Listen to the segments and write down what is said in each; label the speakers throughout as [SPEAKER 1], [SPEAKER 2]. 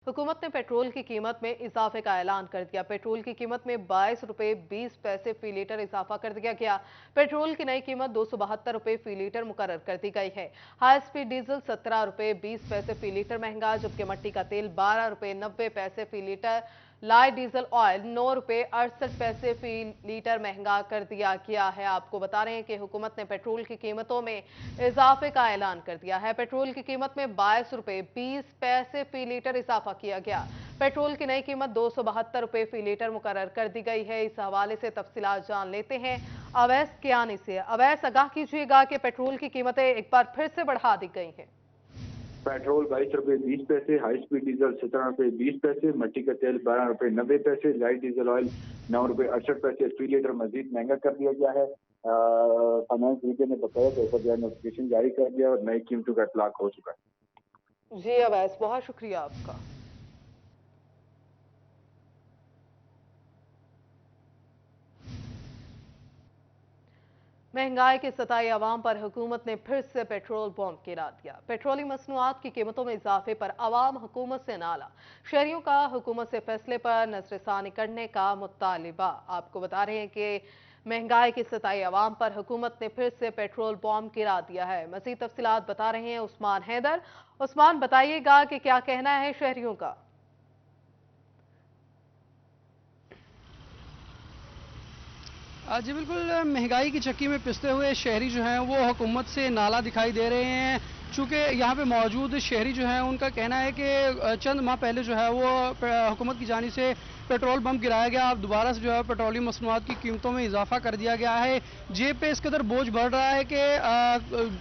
[SPEAKER 1] हुकूमत ने पेट्रोल की कीमत में इजाफे का ऐलान कर दिया। पेट्रोल की कीमत में 22 रुपए 20 पैसे फी लीटर इजाफा कर दिया गया। पेट्रोल की नई कीमत 272 रुपए फी लीटर मुकर्रर कर दी गई है। हाई स्पीड डीजल 17 रुपए 20 पैसे फी लीटर महंगा, जबकि मट्टी का तेल 12 रुपए 90 पैसे फी लीटर, लाइट डीजल ऑयल 9 रुपए 68 पैसे फी लीटर महंगा कर दिया गया है। आपको बता रहे हैं कि हुकूमत ने पेट्रोल की कीमतों में इजाफे का ऐलान कर दिया है। पेट्रोल की कीमत में 22 रुपए 20 पैसे फी लीटर इजाफा किया गया। पेट्रोल की नई कीमत 272 रुपए फी लीटर मुकर्रर कर दी गई है। इस हवाले से तफसीलात जान लेते हैं अवैस कियानी से। अवैस, आगाह कीजिएगा कि पेट्रोल की कीमतें एक बार फिर से बढ़ा दी गई हैं।
[SPEAKER 2] पेट्रोल 22 रुपए 20 पैसे, हाई स्पीड डीजल 17 रुपए 20 पैसे, मट्टी का तेल 12 रुपए 90 पैसे, लाइट डीजल ऑयल 9 रुपए 68 पैसे फी लीटर मजीद महंगा कर दिया गया है। फाइनेंस विभाग ने बताया कि ऊपर नोटिफिकेशन जारी कर दिया और नई कीमतों का इतलाक हो चुका है।
[SPEAKER 1] जी अवैस, बहुत शुक्रिया आपका। महंगाई की सताई आवाम पर हुकूमत ने फिर से पेट्रोल बॉम्ब गिरा दिया। पेट्रोलियम मसनूआत की कीमतों में इजाफे पर आवाम हुकूमत से नाला। शहरियों का हुकूमत से फैसले पर नजरसानी करने का मुतालिबा। आपको बता रहे हैं कि महंगाई की सताई आवाम पर हुकूमत ने फिर से पेट्रोल बॉम्ब गिरा दिया है। मजीद तफसीलात बता रहे हैं उस्मान हैदर। उस्मान, बताइएगा कि क्या कहना है शहरियों का।
[SPEAKER 3] जी बिल्कुल, महंगाई की चक्की में पिसते हुए शहरी जो हैं वो हुकूमत से नाला दिखाई दे रहे हैं। चूँकि यहाँ पे मौजूद शहरी जो हैं उनका कहना है कि चंद माह पहले जो है वो हुकूमत की जानिब से पेट्रोल पंप गिराया गया। अब दोबारा से जो है पेट्रोलियम मसनूआत की कीमतों में इजाफा कर दिया गया है। जेब पे इस कदर बोझ बढ़ रहा है कि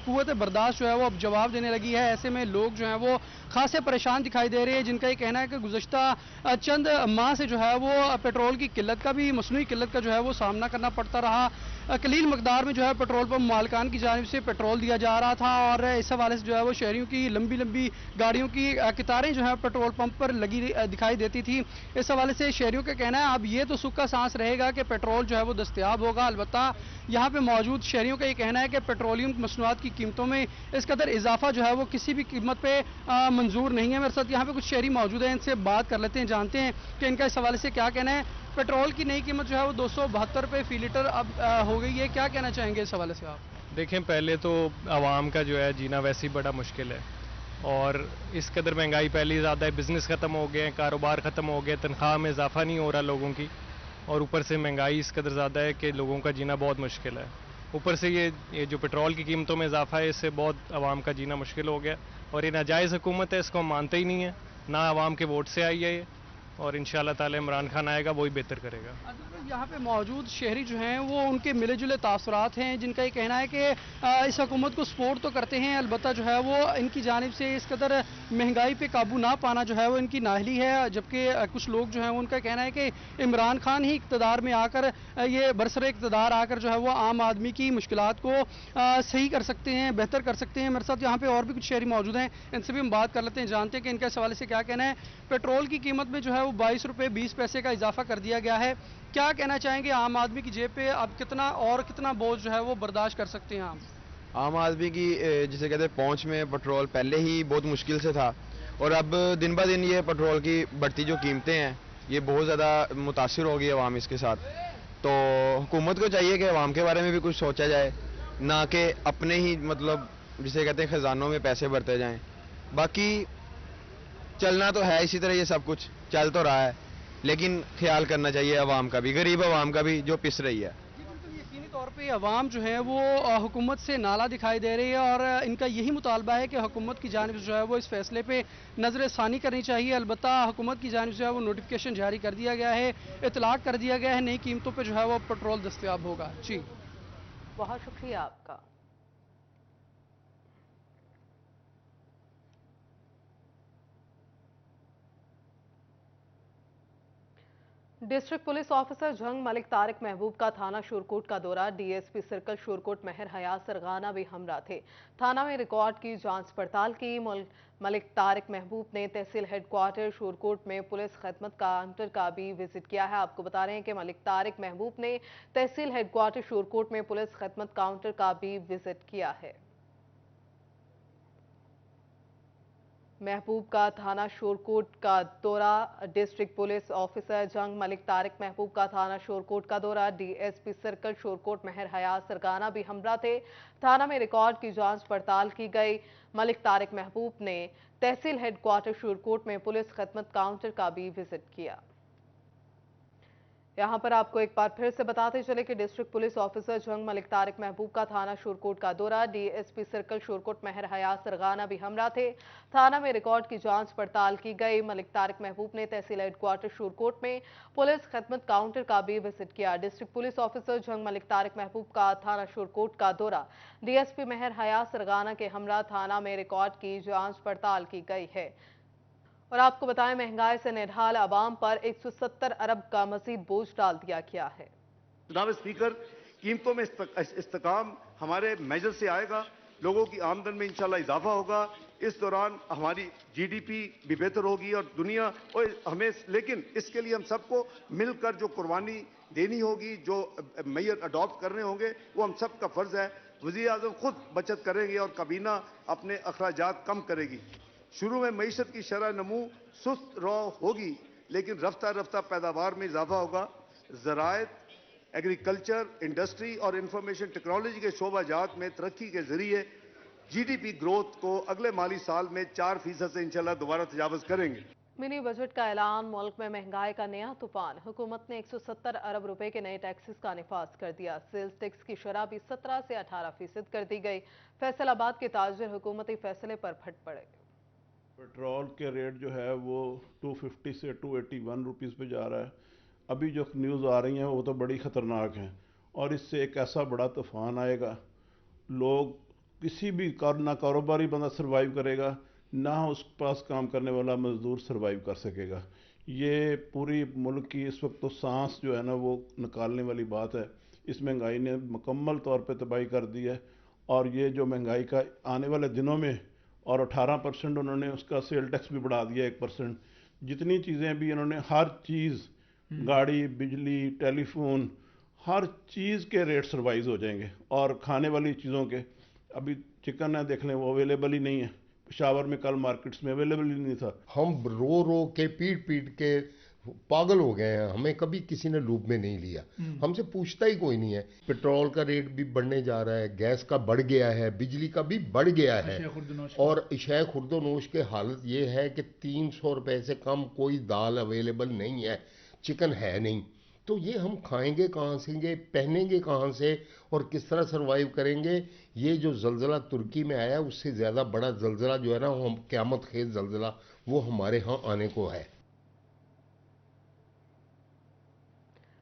[SPEAKER 3] कुव्वत बर्दाश्त जो है वो अब जवाब देने लगी है। ऐसे में लोग जो हैं वो खासे परेशान दिखाई दे रहे हैं, जिनका ये कहना है कि गुज़श्ता चंद माह से जो है वो पेट्रोल की किल्लत का भी, मसनूई किल्लत का जो है वो सामना करना पड़ता रहा। कलील मकदार में जो है पेट्रोल पंप मालिकान की जानिब से पेट्रोल दिया जा रहा था और इस हवाले से जो है वो शहरियों की लंबी लंबी गाड़ियों की कतारें जो है पेट्रोल पंप पर लगी दिखाई देती थी। इस हवाले से शहरियों का कहना है अब ये तो सुख का सांस रहेगा कि पेट्रोल जो है वो दस्तयाब होगा। अलबत्ता यहाँ पे मौजूद शहरियों का ये कहना है कि पेट्रोलियम मसनूआत की कीमतों में इस कदर इजाफा जो है वो किसी भी कीमत पे मंजूर नहीं है। मेरे साथ यहाँ पे कुछ शहरी मौजूद हैं, इनसे बात कर लेते हैं, जानते हैं कि इनका इस हवाले से क्या कहना है। पेट्रोल की नई कीमत जो है वो 272 रुपये फी लीटर अब हो गई है। क्या कहना चाहेंगे इस हवाले से आप?
[SPEAKER 4] देखें, पहले तो आवाम का जो है जीना वैसे ही बड़ा मुश्किल है और इस कदर महंगाई पहले ही ज़्यादा है। बिज़नेस ख़त्म हो गए, कारोबार ख़त्म हो गए, तनख्वाह में इजाफा नहीं हो रहा लोगों की, और ऊपर से महंगाई इस कदर ज़्यादा है कि लोगों का जीना बहुत मुश्किल है। ऊपर से ये जो पेट्रोल की कीमतों में इजाफा है, इससे बहुत आवाम का जीना मुश्किल हो गया और ये नाजायज़ हुकूमत है, इसको हम मानते ही नहीं है। ना आवाम के वोट से आई है ये, और इंशाअल्लाह ताला इमरान खान आएगा वही बेहतर करेगा।
[SPEAKER 3] यहाँ पे मौजूद शहरी जो हैं वो उनके मिले जुले तासुरात हैं, जिनका ये कहना है कि इस हुकूमत को सपोर्ट तो करते हैं, अलबत्ता जो है वो इनकी जानिब से इस कदर महंगाई पे काबू ना पाना जो है वो इनकी नाहली है। जबकि कुछ लोग जो हैं उनका कहना है कि इमरान खान ही इक़्तिदार में आकर, ये बरसरे इक़्तिदार आकर जो है वो आम आदमी की मुश्किलात को सही कर सकते हैं, बेहतर कर सकते हैं। मेरे साथ यहाँ पे और भी कुछ शहरी मौजूद हैं, इनसे भी हम बात कर लेते हैं, जानते हैं कि इनका इस हवाले से क्या कहना है। पेट्रोल की कीमत में जो है वो 22 रुपये 20 पैसे का इजाफा कर दिया गया है। क्या कहना चाहेंगे, आम आदमी की जेब पे अब कितना बोझ जो है वो बर्दाश्त कर सकते हैं हम?
[SPEAKER 5] आम आदमी की जिसे कहते हैं पहुंच में पेट्रोल पहले ही बहुत मुश्किल से था और अब दिन ब दिन ये पेट्रोल की बढ़ती जो कीमतें हैं ये बहुत ज़्यादा मुतासिर हो गई आवाम इसके साथ। तो हुकूमत को चाहिए कि आवाम के बारे में भी कुछ सोचा जाए, ना कि अपने ही मतलब जिसे कहते हैं ख़जानों में पैसे भरते जाएं। बाकी चलना तो है, इसी तरह ये सब कुछ चल तो रहा है, लेकिन ख्याल करना चाहिए आवाम का भी, गरीब आवाम का भी जो पिस रही है।
[SPEAKER 3] यकीनी तौर पे अवाम जो है वो हुकूमत से नाला दिखाई दे रही है और इनका यही मुतालबा है कि हुकूमत की जानिब जो है वो इस फैसले पे नजर सानी करनी चाहिए। अलबत्ता हुकूमत की जानिब जो है वो नोटिफिकेशन जारी कर दिया गया है, इतलाक कर दिया गया है, नई कीमतों पर जो है वो पेट्रोल दस्तयाब होगा। जी
[SPEAKER 1] बहुत शुक्रिया आपका। डिस्ट्रिक्ट पुलिस ऑफिसर जंग मलिक तारिक महबूब का थाना शूरकोट का दौरा। डीएसपी सर्कल शूरकोट महर हयात सरगाना भी हमरा थे। थाना में रिकॉर्ड की जांच पड़ताल की। मलिक तारिक महबूब ने तहसील हेडक्वार्टर शूरकोट में पुलिस खदमत काउंटर का भी विजिट किया है। आपको बता रहे हैं कि मलिक तारिक महबूब ने तहसील हेडक्वार्टर शूरकोट में पुलिस खदमत काउंटर का भी विजिट किया है। महबूब का थाना शोरकोट का दौरा। डिस्ट्रिक्ट पुलिस ऑफिसर जंग मलिक तारिक महबूब का थाना शोरकोट का दौरा। डीएसपी सर्कल शोरकोट महर हयात सरगाना भी हमरा थे। थाना में रिकॉर्ड की जांच पड़ताल की गई। मलिक तारिक महबूब ने तहसील हेडक्वार्टर शोरकोट में पुलिस खदमत काउंटर का भी विजिट किया। यहां पर आपको एक बार फिर से बताते चले कि डिस्ट्रिक्ट पुलिस ऑफिसर जंग मलिक तारिक महबूब का थाना शोरकोट का दौरा। डीएसपी सर्कल शोरकोट महर हयात सरगाना भी हमरा थे। थाना में रिकॉर्ड की जांच पड़ताल की गई। मलिक तारिक महबूब ने तहसील हेडक्वार्टर शोरकोट में पुलिस खदमत काउंटर का भी विजिट किया। डिस्ट्रिक्ट पुलिस ऑफिसर जंग मलिक तारिक महबूब का थाना शोरकोट का दौरा। डीएसपी महर हयात सरगाना के हमरा थाना में रिकॉर्ड की जांच पड़ताल की गई है। और आपको बताएं, महंगाई से निढाल आवाम पर 170 अरब का मजीद बोझ डाल दिया गया है।
[SPEAKER 6] जनाब स्पीकर, कीमतों में इस्तेकाम हमारे मेजर से आएगा, लोगों की आमदन में इंशाल्लाह इजाफा होगा। इस दौरान हमारी जीडीपी भी बेहतर होगी और दुनिया और हमें, लेकिन इसके लिए हम सबको मिलकर जो कुर्बानी देनी होगी, जो मेजर अडॉप्ट करने होंगे, वो हम सबका फर्ज है। वज़ीर आज़म खुद बचत करेंगे और काबीना अपने अखराजात कम करेगी। शुरू में मईशत की शरह नमू सुस्त रौ होगी, लेकिन रफ्ता रफ्ता पैदावार में इजाफा होगा। ज़राअत, एग्रीकल्चर, इंडस्ट्री और इंफॉर्मेशन टेक्नोलॉजी के शोबाजात में तरक्की के जरिए जीडीपी ग्रोथ को अगले माली साल में 4% से इंशाल्लाह दोबारा तजावज़ करेंगे।
[SPEAKER 1] मिनी बजट का ऐलान। मुल्क में महंगाई का नया तूफान। हुकूमत ने 170 अरब रुपए के नए टैक्सेस का निफाज कर दिया। सेल्स टैक्स की शरह भी 17 से 18% कर दी गई। फैसलाबाद के ताजिर हुकूमती फैसले पर फट पड़े।
[SPEAKER 7] पेट्रोल के रेट जो है वो 250 से 281 रुपीज़ पे जा रहा है। अभी जो न्यूज़ आ रही हैं वो तो बड़ी ख़तरनाक हैं और इससे एक ऐसा बड़ा तूफान आएगा, लोग किसी भी ना कारोबारी बंदा सर्वाइव करेगा, ना उस पास काम करने वाला मज़दूर सर्वाइव कर सकेगा। ये पूरी मुल्क की इस वक्त तो सांस जो है ना वो निकालने वाली बात है। इस महंगाई ने मुकम्मल तौर पे तबाही कर दी है और ये जो महंगाई का आने वाले दिनों में, और 18% उन्होंने उसका सेल टैक्स भी बढ़ा दिया 1%। जितनी चीज़ें भी इन्होंने, हर चीज़, गाड़ी, बिजली, टेलीफोन, हर चीज़ के रेट सर्वाइज हो जाएंगे। और खाने वाली चीज़ों के, अभी चिकन है देख लें, वो अवेलेबल ही नहीं है। पेशावर में कल मार्केट्स में अवेलेबल ही नहीं था।
[SPEAKER 8] हम रो रो के पीट पीट के पागल हो गए हैं। हमें कभी किसी ने लूप में नहीं लिया, हमसे पूछता ही कोई नहीं है। पेट्रोल का रेट भी बढ़ने जा रहा है, गैस का बढ़ गया है, बिजली का भी बढ़ गया है। और अशिया खुर्दोनोश के हालत ये है कि 300 रुपए से कम कोई दाल अवेलेबल नहीं है, चिकन है नहीं। तो ये हम खाएंगे कहाँ से, पहनेंगे कहाँ से और किस तरह सर्वाइव करेंगे। ये जो जल्जला तुर्की में आया उससे ज़्यादा बड़ा जल्जला जो है ना, हम क़यामत खेज जल्जला, वो हमारे यहाँ आने को है।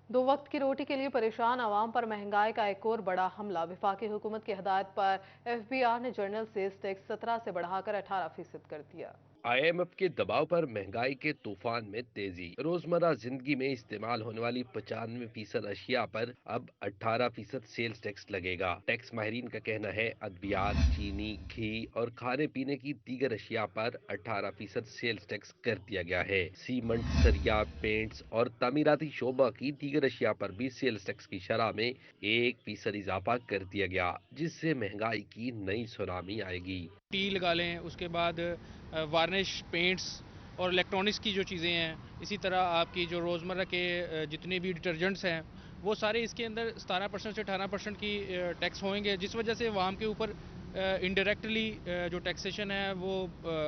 [SPEAKER 1] 2 वक्त की रोटी के लिए परेशान आवाम पर महंगाई का एक और बड़ा हमला। वफाकी हुकूमत की हिदायत पर एफबीआर ने जनरल सेल्स टैक्स 17 से बढ़ाकर 18% कर दिया।
[SPEAKER 9] IMF के दबाव पर महंगाई के तूफान में तेजी। रोजमर्रा जिंदगी में इस्तेमाल होने वाली 95% अशिया पर अब 18% सेल्स टैक्स लगेगा। टैक्स माहिरीन का कहना है अद्वियात, चीनी, घी और खाने पीने की दीगर अशिया पर 18% सेल्स टैक्स कर दिया गया है। सीमेंट, सरिया, पेंट्स और तामीराती शोबा की दीगर अशिया पर भी सेल्स टैक्स की शरह में 1% इजाफा कर दिया गया, जिससे महंगाई की नई सुनामी आएगी।
[SPEAKER 3] टी लगा लें, उसके बाद वार्निश, पेंट्स और इलेक्ट्रॉनिक्स की जो चीज़ें हैं, इसी तरह आपकी जो रोज़मर्रा के जितने भी डिटर्जेंट्स हैं, वो सारे इसके अंदर 17% से 18% की टैक्स होंगे, जिस वजह से आवाम के ऊपर इनडायरेक्टली जो टैक्सेशन है वो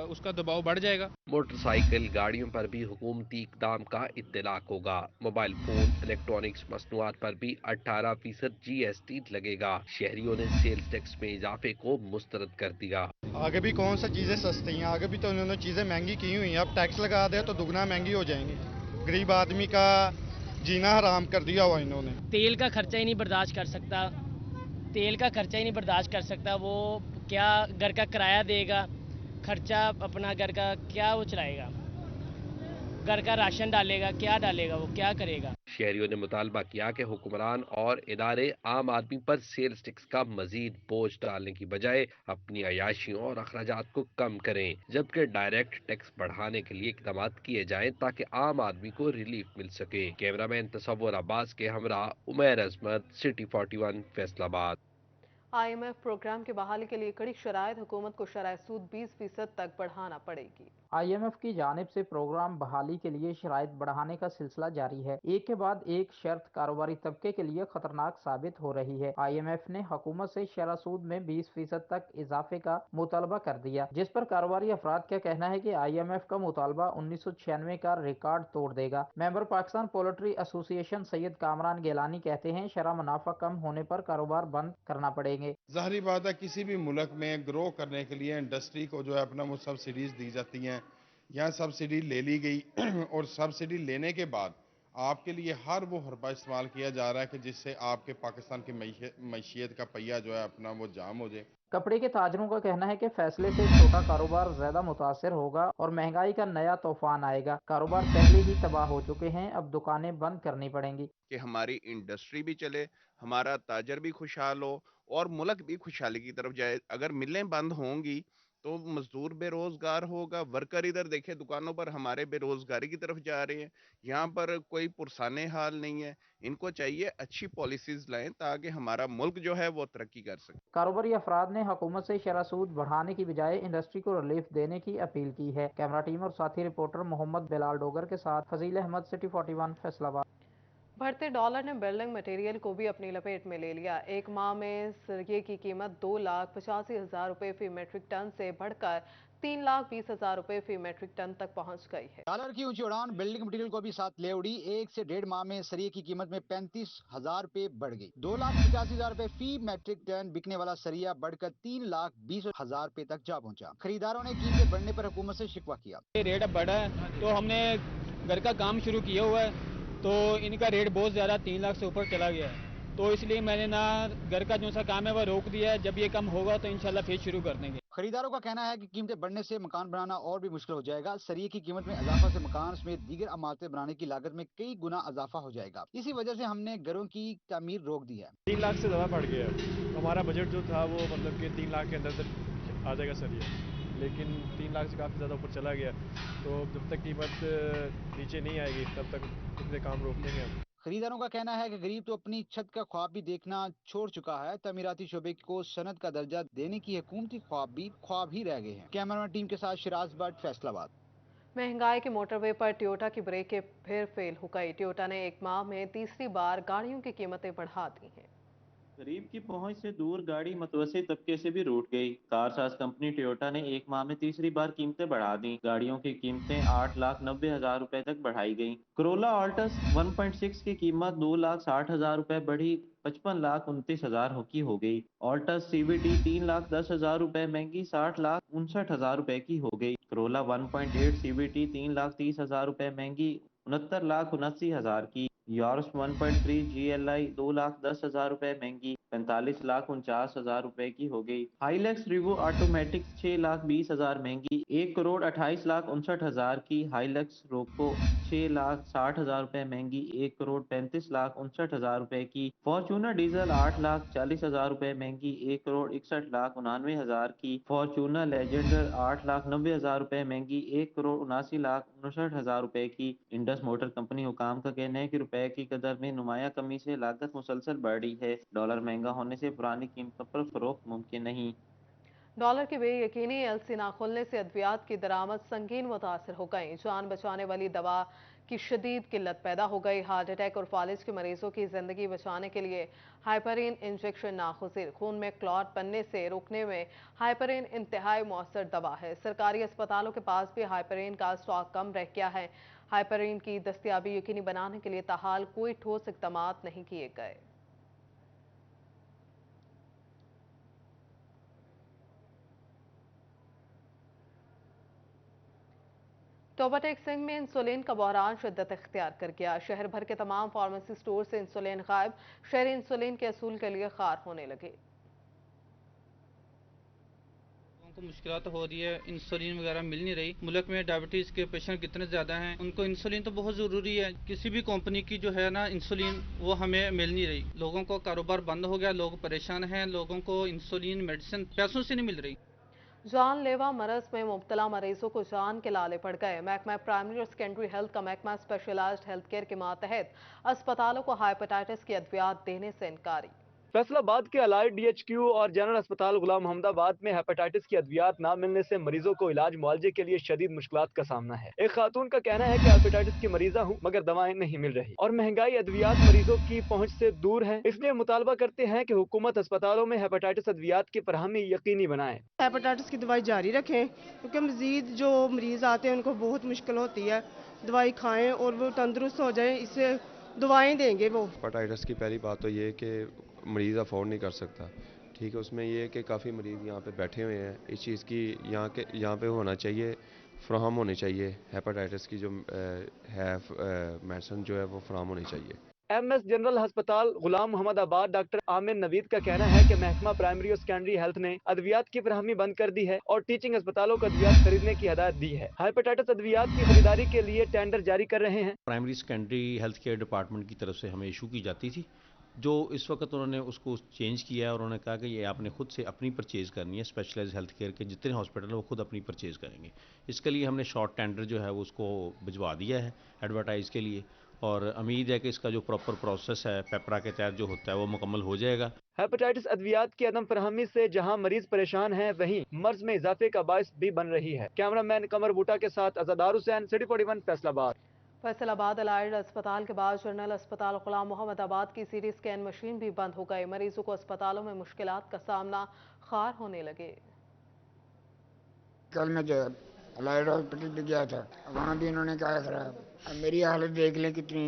[SPEAKER 3] उसका दबाव बढ़ जाएगा।
[SPEAKER 9] मोटरसाइकिल गाड़ियों पर भी हुकूमती इकदाम का इत्तलाक होगा। मोबाइल फोन, इलेक्ट्रॉनिक्स मसनूआत पर भी 18% GST लगेगा। शहरियों ने सेल्स टैक्स में इजाफे को मुस्तरद कर दिया।
[SPEAKER 10] आगे भी कौन सा चीज़ें सस्ती हैं, आगे भी तो उन्होंने चीज़ें महंगी की हुई हैं। अब टैक्स लगा दे तो दुगना महंगी हो जाएंगी। गरीब आदमी का जीना हराम कर दिया हुआ इन्होंने।
[SPEAKER 11] तेल का खर्चा ही नहीं बर्दाश्त कर सकता, तेल का खर्चा ही नहीं बर्दाश्त कर सकता। वो क्या घर का किराया देगा, खर्चा अपना घर का क्या वो चलाएगा, घर का राशन डालेगा, क्या डालेगा, वो क्या करेगा।
[SPEAKER 9] शहरियों ने मुतालबा किया कि हुक्मरान और इदारे आम आदमी पर सेल्स टैक्स का मजीद बोझ डालने की बजाय अपनी अयाशियों और अखराजात को कम करें, जबकि डायरेक्ट टैक्स बढ़ाने के लिए इकदाम किए जाएं ताकि आम आदमी को रिलीफ मिल सके। कैमरामैन तसव्वुर अब्बास के हमरा उमैर अजमत, सिटी 41, फैसलाबाद।
[SPEAKER 1] IMF प्रोग्राम की बहाली के लिए कड़ी शराइत, हुकूमत को शरह सूद 20% तक बढ़ाना पड़ेगी।
[SPEAKER 12] IMF की जानिब से प्रोग्राम बहाली के लिए शराइत बढ़ाने का सिलसिला जारी है। एक के बाद एक शर्त कारोबारी तबके के लिए खतरनाक साबित हो रही है। IMF ने हुकूमत से शरह सूद में 20% तक इजाफे का मुतालबा कर दिया, जिस पर कारोबारी अफराद का कहना है कि IMF का मुतालबा 1996 का रिकॉर्ड तोड़ देगा। Member Pakistan poultry association Syed Kamran Gilani कहते हैं, शरह मुनाफा कम होने पर कारोबार बंद करना पड़ेंगे।
[SPEAKER 13] ज़ाहिर बात है, किसी भी मुल्क में ग्रो करने के लिए इंडस्ट्री को जो है अपना वो सब्सिडीज दी जाती हैं। यहाँ सब्सिडी ले ली गई और सब्सिडी लेने के बाद आपके लिए हर वो हरबा इस्तेमाल किया जा रहा है कि जिससे आपके पाकिस्तान की मैशियत का पहिया जो है अपना वो जाम हो जाए।
[SPEAKER 12] कपड़े के ताजरों का कहना है कि फैसले से छोटा कारोबार ज्यादा मुतासिर होगा और महंगाई का नया तूफान आएगा। कारोबार पहले ही तबाह हो चुके हैं, अब दुकानें बंद करनी पड़ेंगी।
[SPEAKER 14] कि हमारी इंडस्ट्री भी चले, हमारा ताजर भी खुशहाल हो और मुल्क भी खुशहाली की तरफ जाए। अगर मिलें बंद होंगी तो मजदूर बेरोजगार होगा, वर्कर इधर देखे दुकानों पर हमारे बेरोजगारी की तरफ जा रहे हैं। यहाँ पर कोई पुरसाने हाल नहीं है। इनको चाहिए अच्छी पॉलिसीज लाएं ताकि हमारा मुल्क जो है वो तरक्की कर सके।
[SPEAKER 12] कारोबारी अफराद ने हुकूमत से शरह सूद बढ़ाने की बजाय इंडस्ट्री को रिलीफ देने की अपील की है। कैमरा टीम और साथी रिपोर्टर मोहम्मद बिलाल डोगर के साथ फजील अहमद, सिटी 41, फैसलाबाद।
[SPEAKER 1] बढ़ते डॉलर ने बिल्डिंग मटेरियल को भी अपनी लपेट में ले लिया। एक माह में सरिये की कीमत 2,85,000 रुपए फी मेट्रिक टन से बढ़कर 3,20,000 रुपए फी मेट्रिक टन तक पहुंच गई है।
[SPEAKER 15] डॉलर की ऊंची उड़ान बिल्डिंग मटेरियल को भी साथ ले उड़ी। 1 से 1.5 माह में सरिये की कीमत में 35,000 रुपए बढ़ गई। 2,85,000 रुपए फी मेट्रिक टन बिकने वाला सरिया बढ़कर 3,20,000 रुपए तक जा पहुंचा। खरीदारों ने कीमतें बढ़ने पर हुकूमत से शिकवा किया।
[SPEAKER 16] रेट अब बढ़ा है तो हमने घर का काम शुरू किया हुआ है, तो इनका रेट बहुत ज़्यादा 3 लाख से ऊपर चला गया है, तो इसलिए मैंने ना घर का जो सा काम है वह रोक दिया है। जब ये कम होगा तो इंशाल्लाह फिर शुरू कर देंगे।
[SPEAKER 15] खरीदारों का कहना है कि कीमतें बढ़ने से मकान बनाना और भी मुश्किल हो जाएगा। सरिये की कीमत में इजाफा से मकान समेत दीगर इमारतें बनाने की लागत में कई गुना इजाफा हो जाएगा। इसी वजह से हमने घरों की तामीर रोक दी है।
[SPEAKER 4] 3 लाख से ज़्यादा बढ़ गया है। हमारा बजट जो था वो मतलब कि 3 लाख के अंदर तक आ जाएगा सरिया, लेकिन 3 लाख से काफ़ी ज़्यादा ऊपर चला गया। तो जब तक कीमत नीचे नहीं आएगी तब तक इतने काम रोक देंगे हम।
[SPEAKER 15] खरीदारों का कहना है कि गरीब तो अपनी छत का ख्वाब भी देखना छोड़ चुका है। तमीराती शोबे को सनत का दर्जा देने की हुकूमती ख्वाब भी ख्वाब ही रह गए हैं। कैमरामैन टीम के साथ शिराज भट्ट, फैसलाबाद।
[SPEAKER 1] महंगाई के मोटरवे पर टोयोटा की ब्रेकें फिर फेल हो गई। टोयोटा ने एक माह में तीसरी बार गाड़ियों की कीमतें बढ़ा दी हैं।
[SPEAKER 17] गरीब की पहुंच से दूर गाड़ी मतवसे तबके से भी रूठ गई। कारसाज कंपनी टोयोटा ने एक माह में तीसरी बार कीमतें बढ़ा दी। गाड़ियों की कीमतें 8,90,000 रुपए तक बढ़ाई गई। कोरोला ऑल्टस 1.6 की कीमत 2,60,000 रुपए बढ़ी 55,29,000 की हो गई। ऑल्टस CVT 3,10,000 रुपए महंगी 60,59,000 रुपए की हो गई। कोरोला 1.8 CVT 3,30,000 रुपए महंगी 69,79,000 की। यार्स 1.3 GLI 2,10,000 रुपए महंगी 45,49,000 रुपए की हो गई। हाईलैक्स रिवो ऑटोमेटिक 6,20,000 महंगी 1,28,59,000 की। हाईलैक्स रोको 6,60,000 रुपए महंगी 1,35,59,000 रुपए की। फॉर्च्यूनर डीजल 8,40,000 रुपए महंगी 1,61,99,000 की। फॉर्च्यूनर लेजेंडर 8,90,000 रुपए महंगी 1,79,59,000 रुपए की। इंडस मोटर कंपनी हुकाम का कहना है कि रुपए की कदर में नुमाया कमी से लागत मुसलसल बढ़ रही है। डॉलर महंगा होने से पुरानी कीमतों पर फरोख्त मुमकिन नहीं।
[SPEAKER 1] डॉलर की बेयकीनी एलसी ना खुलने से अद्वियात की दरामद संगीन मुतासर हो गई। जान बचाने वाली दवा की शदीद किल्लत पैदा हो गई। हार्ट अटैक और फालिज के मरीजों की जिंदगी बचाने के लिए हाइपरीन इंजेक्शन नागुज़िर। खून में क्लॉट बनने से रोकने में हाइपरीन इंतहाई मौसर दवा है। सरकारी अस्पतालों के पास भी हाइपरीन का स्टॉक कम रह गया है। हाइपरीन की दस्तयाबी यकीनी बनाने के लिए ताहाल कोई ठोस इक़दाम नहीं किए गए। टोबाटेक सिंह में इंसुलिन का बहरान शिद्दत इख्तियार कर गया। शहर भर के तमाम फार्मेसी स्टोर से इंसुलिन गायब। शहरी इंसुलिन के असूल के लिए खार होने लगे।
[SPEAKER 3] को मुश्किलात हो रही है, इंसुलिन वगैरह मिल नहीं रही। मुल्क में डायबिटीज के पेशेंट कितने ज्यादा हैं, उनको इंसुलिन तो बहुत जरूरी है। किसी भी कंपनी की जो है ना इंसुलिन वो हमें मिल नहीं रही। लोगों को कारोबार बंद हो गया, लोग परेशान हैं। लोगों को इंसुलिन मेडिसिन पैसों से नहीं मिल रही।
[SPEAKER 1] जानलेवा मरज में मुब्तला मरीजों को जान के लाले पड़ गए। महकमा प्राइमरी और सेकेंडरी हेल्थ का महकमा स्पेशलाइज्ड हेल्थ केयर के मातहत अस्पतालों को हेपेटाइटिस की अद्वियात देने से इनकारी।
[SPEAKER 18] फैसल आबाद के अलाइड DHQ और जनरल अस्पताल गुलाम मोहम्मदाबाद में हेपेटाइटिस की अद्वियात न मिलने से मरीजों को इलाज मुआवजे के लिए शदीद मुश्किलात का सामना है। एक खातून का कहना है कि हेपेटाइटिस की मरीजा हूँ मगर दवाएं नहीं मिल रही और महंगाई अद्वियात मरीजों की पहुँच से दूर है, इसलिए मुतालबा करते हैं कि हुकूमत अस्पतालों में हेपेटाइटिस अद्वियात की फराहमी यकीनी बनाए।
[SPEAKER 19] हेपेटाइटिस की दवाई जारी रखें क्योंकि मजीद जो मरीज आते हैं उनको बहुत मुश्किल होती है, दवाई खाएं और वो तंदुरुस्त हो जाएं, इससे दवाएं देंगे वो।
[SPEAKER 20] हेपेटाइटिस की पहली बात तो ये है कि मरीज़ अफोर्ड नहीं कर सकता, ठीक है। उसमें ये है कि काफ़ी मरीज़ यहाँ पे बैठे हुए हैं, इस चीज़ की यहाँ पे होना चाहिए, फ्राहम होनी चाहिए। हेपेटाइटिस की जो है मेडिसिन जो है वो फ्राहम होनी चाहिए।
[SPEAKER 18] MS जनरल अस्पताल गुलाम मोहम्मदाबाद डॉक्टर आमिर नवीद का कहना है कि महकमा प्राइमरी और सेकेंडरी हेल्थ ने अद्वियात की फराहमी बंद कर दी है और टीचिंग अस्पतालों को अद्वियात खरीदने की हदायत दी है। हेपेटाइटिस अद्वियात की खरीदारी के लिए टेंडर जारी कर रहे हैं।
[SPEAKER 21] Primary secondary health care department की तरफ से हमें इशू की जाती थी, जो इस वक्त उन्होंने उसको चेंज किया है और उन्होंने कहा कि ये आपने खुद से अपनी परचेज़ करनी है। स्पेशलाइज्ड हेल्थ केयर के जितने हॉस्पिटल हैं वो खुद अपनी परचेज़ करेंगे। इसके लिए हमने शॉर्ट टेंडर जो है वो उसको भिजवा दिया है एडवर्टाइज़ के लिए और उम्मीद है कि इसका जो प्रॉपर प्रोसेस है पेपरा के तहत जो होता है वो मुकम्मल हो जाएगा।
[SPEAKER 18] हेपेटाइटिस अद्वियात की अदम फराहमी से जहां मरीज परेशान हैं, वहीं मर्ज में इजाफे का बायस भी बन रही है। कैमरामैन कमर बूटा के साथ अज़ादार हुसैन, सिटी 41 फैसलाबाद। फैसलाबाद अलाइड अस्पताल के बाद जनरल अस्पताल गुलाम मोहम्मदाबाद की CT स्कैन मशीन भी बंद हो गई। मरीजों को अस्पतालों में मुश्किलात का सामना खार होने लगे।
[SPEAKER 22] कल मैं जो अलाइड हॉस्पिटल पे गया था, वहाँ भी इन्होंने कहा खराब। अब मेरी हालत देख लें कितनी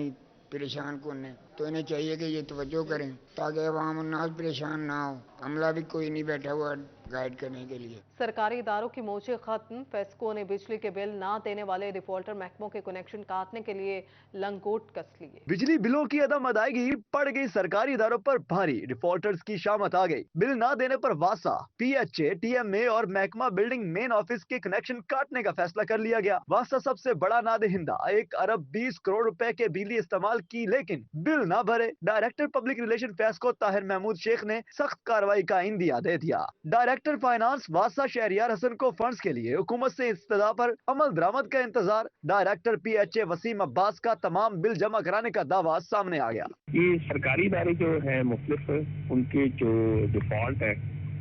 [SPEAKER 22] परेशान कौन है, तो इन्हें चाहिए कि ये तवज्जो करें ताकि अवाम उन्नास परेशान ना हो। अमला भी कोई नहीं बैठा हुआ गाइड करने के लिए।
[SPEAKER 1] सरकारी इदारों की मौजे खत्म। फेस्को ने बिजली के बिल ना देने वाले डिफॉल्टर महकमों के कनेक्शन काटने के लिए लंगोट कस लिए।
[SPEAKER 18] बिजली बिलों की अदम अदायगी पड़ गई सरकारी इदारों पर भारी। डिफॉल्टर्स की शामत आ गई। बिल ना देने पर वासा, PHA, TMA और महकमा बिल्डिंग मेन ऑफिस के कनेक्शन काटने का फैसला कर लिया गया। वासा सबसे बड़ा नादहिंदा 1 अरब 20 करोड़ रुपए के बिजली इस्तेमाल की, लेकिन बिल ना भरे। Director public relation FESCO Tahir Mahmood Sheikh ने सख्त कार्रवाई का इंदिया दे दिया। डायरेक्टर फाइनेंस वासा शहरियार हसन को फंड्स के लिए हुकूमत से इस्तदा पर अमल दरामद का इंतजार। डायरेक्टर PHA वसीम अब्बास का तमाम बिल जमा कराने का दावा सामने आ गया।
[SPEAKER 23] ये सरकारी इदारे जो है मुख्तलिफ उनके जो डिफॉल्ट है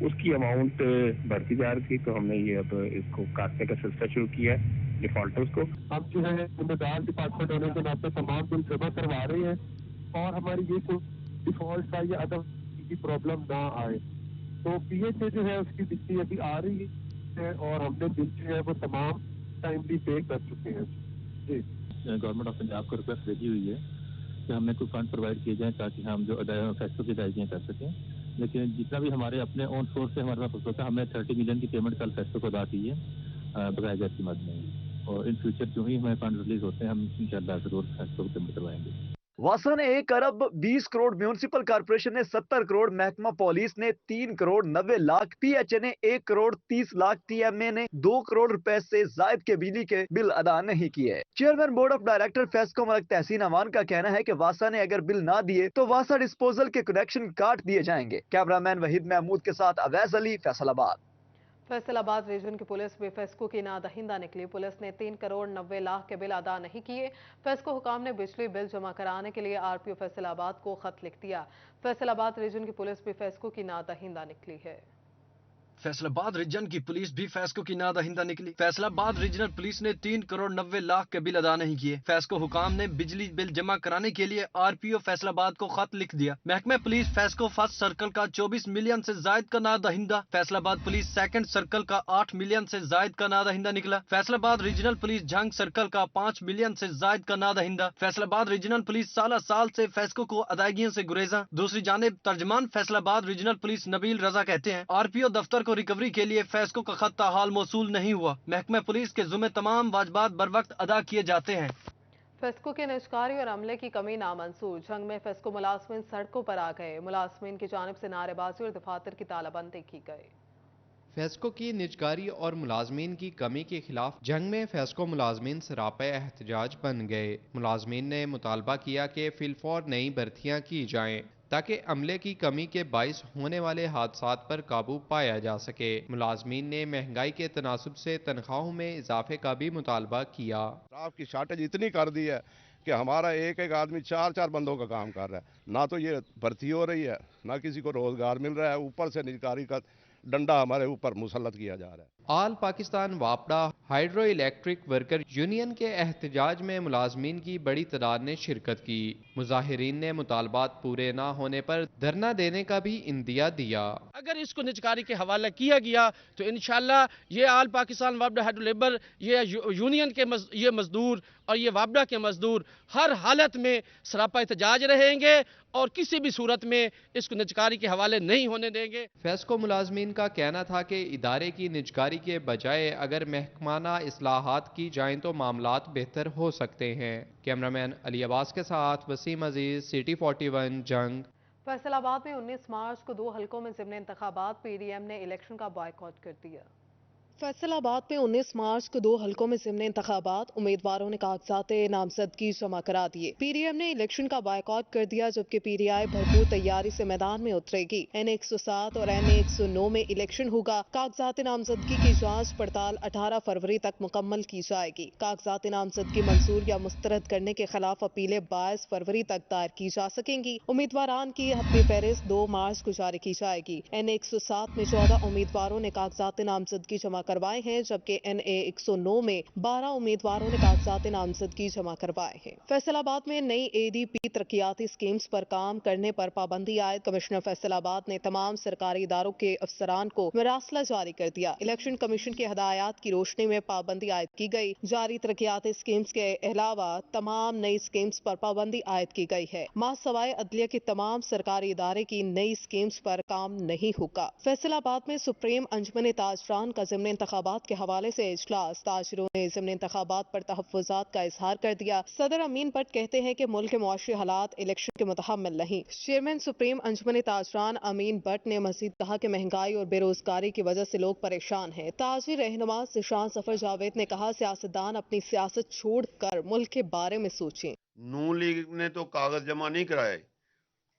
[SPEAKER 23] उसकी अमाउंट बढ़ती जा रही थी, तो हमने ये अब इसको काटने का सिलसिला शुरू किया है डिफॉल्टर्स को।
[SPEAKER 24] हम जो है जिम्मेदार डिपार्टमेंट होने के नाते तमाम बिल जमा करवा रहे हैं और हमारी ये कोई डिफॉल्ट का या अदम की प्रॉब्लम ना आए। तो PHA जो है उसकी बिजली अभी आ रही है और हमने बिल जो है वो तमाम टाइमली पे कर चुके हैं। जी
[SPEAKER 25] गवर्नमेंट ऑफ पंजाब को रिक्वेस्ट भेजी हुई है कि हमें कोई फंड प्रोवाइड किए जाएं ताकि हम जो फेस्को की अदायगियाँ कर सकें। लेकिन जितना भी हमारे अपने ऑन सोर्स से हमारे पास होता है, हमने 30 मिलियन की पेमेंट कल फेस्को को अदा की है बकाया जात की मद में, और इन फ्यूचर जो ही हमें फंड रिलीज होते हैं हम इंशाल्लाह जरूर फेस्को को पेमेंट करवाएंगे।
[SPEAKER 18] वासा ने 1 अरब 20 करोड़, म्यूनिसिपल कारपोरेशन ने 70 करोड़, महकमा पुलिस ने 3 करोड़ 90 लाख, PHA ने 1 करोड़ 30 लाख, TMA ने 2 करोड़ रुपए से जायद के बिजली के बिल अदा नहीं किए। Chairman board of director FESCO Malik Tehseen Aman का कहना है कि वासा ने अगर बिल ना दिए तो वासा डिस्पोजल के कनेक्शन काट दिए जाएंगे। कैमरामैन वहीद महमूद के साथ अवैस अली, फैसलाबाद।
[SPEAKER 1] फैसलाबाद रीजन की पुलिस भी फेस्को की नादहिंदा निकली। पुलिस ने 3 करोड़ 90 लाख के बिल अदा नहीं किए। फेस्को हुकाम ने बिजली बिल जमा कराने के लिए RPO फैसलाबाद को खत लिख दिया। फैसलाबाद रीजन की पुलिस भी फेस्को की नादहिंदा निकली है।
[SPEAKER 26] फैसलाबाद रीजन की पुलिस भी फेस्को की नादहिंदा निकली। फैसलाबाद रीजनल पुलिस ने 3 करोड़ 90 लाख के बिल अदा नहीं किए। फेस्को हुकाम ने बिजली बिल जमा कराने के लिए RPO फैसलाबाद को खत लिख दिया। महकमा पुलिस फेस्को फर्स्ट सर्कल का 24 मिलियन से जायद का नादहिंदा, फैसलाबाद पुलिस सेकंड सर्कल का 8 मिलियन से जायद का नादहिंदा निकला। Faisalabad regional police Jhang circle का 5 मिलियन से जायद का नादहिंदा। फैसलाबाद रीजनल पुलिस साल से फेस्को को अदायगियों से गुरेजा। दूसरी जानिब तर्जमान फैसलाबाद रीजनल पुलिस नबील रजा कहते हैं RPO दफ्तर रिकवरी के लिए फेस्को का खत हाल मौसूल नहीं हुआ। महकमा पुलिस के जुम्मे तमाम वाजबात बर वक्त अदा किए जाते हैं।
[SPEAKER 1] फेस्को के निष्कारी और अमले की कमी नामंसूर। जंग में फेस्को मुलाजमीन सड़कों पर आ गए। मुलाजमीन की जानिब से नारेबाजी और दफातर की तालाबंदी की गई।
[SPEAKER 2] فیسکو کی نجکاری اور ملازمین کی کمی کے خلاف جنگ میں فیسکو ملازمین سراپے احتجاج بن گئے۔ ملازمین نے مطالبہ کیا کہ فی الفور نئی بھرتیاں کی جائیں تاکہ عملے کی کمی کے باعث ہونے والے حادثات پر قابو پایا جا سکے۔ ملازمین نے مہنگائی کے تناسب سے تنخواہوں میں اضافے کا بھی مطالبہ کیا۔
[SPEAKER 5] اسٹاف کی شارٹیج اتنی کر دی ہے کہ ہمارا ایک ایک آدمی 4 بندوں کا کام کر رہا ہے، نہ تو یہ بھرتی ہو رہی ہے، نہ کسی کو روزگار مل رہا ہے، اوپر سے نجکاری کا ڈنڈا ہمارے اوپر مسلط کیا جا رہا ہے۔
[SPEAKER 2] آل پاکستان واپڈا ہائیڈرو الیکٹرک ورکر یونین کے احتجاج میں ملازمین کی بڑی تعداد نے شرکت کی۔ مظاہرین نے مطالبات پورے نہ ہونے پر دھرنا دینے کا بھی عندیہ دیا۔
[SPEAKER 6] اگر اس کو نجکاری کے حوالہ کیا گیا تو انشاءاللہ یہ آل پاکستان واپڈا ہائیڈرو لیبر، یہ یونین کے یہ مزدور اور یہ واپڈا کے مزدور ہر حالت میں سراپا احتجاج رہیں گے اور کسی بھی صورت میں اس کو نجکاری کے حوالے نہیں ہونے دیں گے۔
[SPEAKER 2] فیسکو ملازمین کا کہنا تھا کہ ادارے کی نجکاری کے بجائے اگر محکمانہ اصلاحات کی جائیں تو معاملات بہتر ہو سکتے ہیں۔ کیمرامین علی عباس کے ساتھ وسیم عزیز، سٹی 41 جنگ۔
[SPEAKER 1] فیصل آباد میں 19 مارچ کو 2 حلقوں میں ضمن انتخابات پی ڈی ایم نے الیکشن کا بائیکاٹ کر دیا۔ فیصل آباد میں 19 مارچ کو 2 حلقوں میں ضمن انتخابات امیدواروں نے کاغذات نامزدگی جمع کرا دیے۔ پی ڈی ایم نے الیکشن کا بائیکاٹ کر دیا جبکہ پی ڈی آئی بھرپور تیاری سے میدان میں اترے گی۔ این 107 اور این 109 میں الیکشن ہوگا۔ کاغذات نامزدگی کی جانچ پڑتال 18 فروری تک مکمل کی جائے گی۔ کاغذات نامزدگی منظور یا مسترد کرنے کے خلاف اپیلیں 22 فروری تک دائر کی جا سکیں گی۔ امیدواران کی اپنی فہرست 2 مارچ کو جاری کی جائے گی۔ این 107 میں 14 امیدواروں نے کاغذات نامزدگی جمع کروائے ہیں جبکہ این اے 109 میں 12 امیدواروں نے کاغذات نامزدگی جمع کروائے ہیں۔ فیصل آباد میں نئی اے ڈی پی ترقیاتی اسکیمز پر کام کرنے پر پابندی عائد۔ کمشنر فیصل آباد نے تمام سرکاری اداروں کے افسران کو مراسلہ جاری کر دیا۔ الیکشن کمیشن کی ہدایات کی روشنی میں پابندی عائد کی گئی۔ جاری ترقیاتی اسکیمز کے علاوہ تمام نئی اسکیمز پر پابندی عائد کی گئی ہے۔ ماہ سوائے عدلیہ کی تمام سرکاری ادارے کی نئی اسکیمز پر کام نہیں ہوگا۔ فیصل آباد میں سپریم انجمن تاجران کا ضمن انتخابات کے حوالے سے اجلاس۔ تاجروں نے ضمن انتخابات پر تحفظات کا اظہار کر دیا۔ صدر امین بٹ کہتے ہیں کہ ملک کے معاشی حالات الیکشن کے متحمل نہیں۔ چیئرمین سپریم انجمن تاجران امین بٹ نے مزید کہا کہ مہنگائی اور بے روزگاری کی وجہ سے لوگ پریشان ہیں۔ تاجر رہنما ذیشان ظفر جاوید نے کہا سیاستدان اپنی سیاست چھوڑ کر ملک کے بارے میں سوچیں۔
[SPEAKER 7] نون لیگ نے تو کاغذ جمع نہیں کرائے،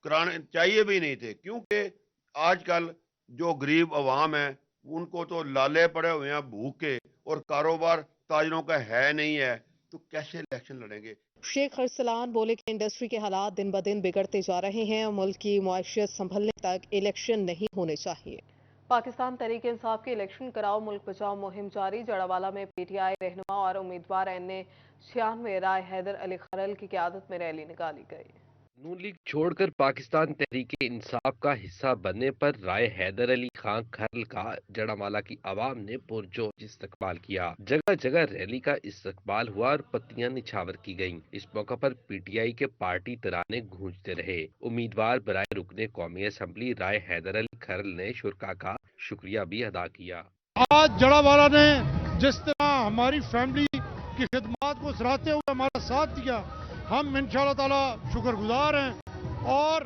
[SPEAKER 7] کرانے چاہیے بھی نہیں تھے، کیونکہ آج کل جو غریب عوام ہے ان کو تو لالے پڑے ہوئے ہیں بھوک کے، اور کاروبار تاجروں کا ہے نہیں ہے، تو کیسے الیکشن لڑیں گے؟
[SPEAKER 1] شیخ ارسلان بولے کہ انڈسٹری کے حالات دن بدن بگڑتے جا رہے ہیں اور ملک کی معیشت سنبھلنے تک الیکشن نہیں ہونے چاہیے۔ پاکستان تحریک انصاف کی الیکشن کراؤ ملک بچاؤ مہم جاری۔ جڑاوالا میں پی ٹی آئی رہنما اور امیدوار این اے 96 رائے حیدر علی خرل کی قیادت میں ریلی نکالی گئی۔
[SPEAKER 9] نون لیگ چھوڑ کر پاکستان تحریک انصاف کا حصہ بننے پر رائے حیدر علی خان کھرل کا جڑامالہ کی عوام نے پرجوش استقبال کیا۔ جگہ جگہ ریلی کا استقبال ہوا اور پتیاں نچھاور کی گئیں۔ اس موقع پر پی ٹی آئی کے پارٹی ترانے گونجتے رہے۔ امیدوار برائے رکن قومی اسمبلی رائے حیدر علی خرل نے شرکاء کا شکریہ بھی ادا کیا۔
[SPEAKER 8] آج جڑامالہ نے جس طرح ہماری فیملی کی خدمات کو سراہتے ہوئے ہمارا ساتھ دیا، ہم انشاءاللہ تعالی شکر گزار ہیں، اور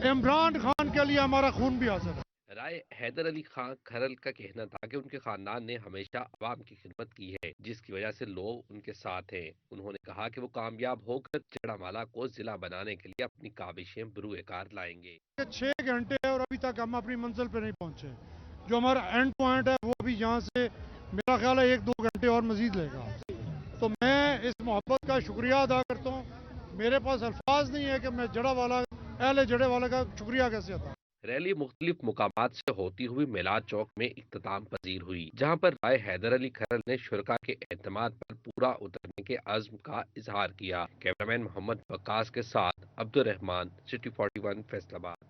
[SPEAKER 8] عمران خان کے لیے ہمارا خون بھی حاضر ہے۔
[SPEAKER 9] رائے حیدر علی خان کھرل کا کہنا تھا کہ ان کے خاندان نے ہمیشہ عوام کی خدمت کی ہے، جس کی وجہ سے لوگ ان کے ساتھ ہیں۔ انہوں نے کہا کہ وہ کامیاب ہو کر جڑامالہ کو ضلع بنانے کے لیے اپنی کاوشیں بروئے کار لائیں گے۔
[SPEAKER 8] 6 گھنٹے اور ابھی تک ہم اپنی منزل پہ نہیں پہنچے، جو ہمارا اینڈ پوائنٹ ہے وہ بھی یہاں سے میرا خیال ہے 1-2 گھنٹے اور مزید لے گا۔ تو میں اس محبت کا شکریہ ادا کرتا ہوں، میرے پاس الفاظ نہیں ہے کہ میں اہل جڑےوالا کا شکریہ کیسے ادا۔
[SPEAKER 9] ریلی مختلف مقامات سے ہوتی ہوئی میلاد چوک میں اختتام پذیر ہوئی، جہاں پر رائے حیدر علی خرل نے شرکاء کے اعتماد پر پورا اترنے کے عزم کا اظہار کیا۔ کیمرامین محمد وقاص کے ساتھ عبد الرحمان، سٹی 41 فیصل آباد۔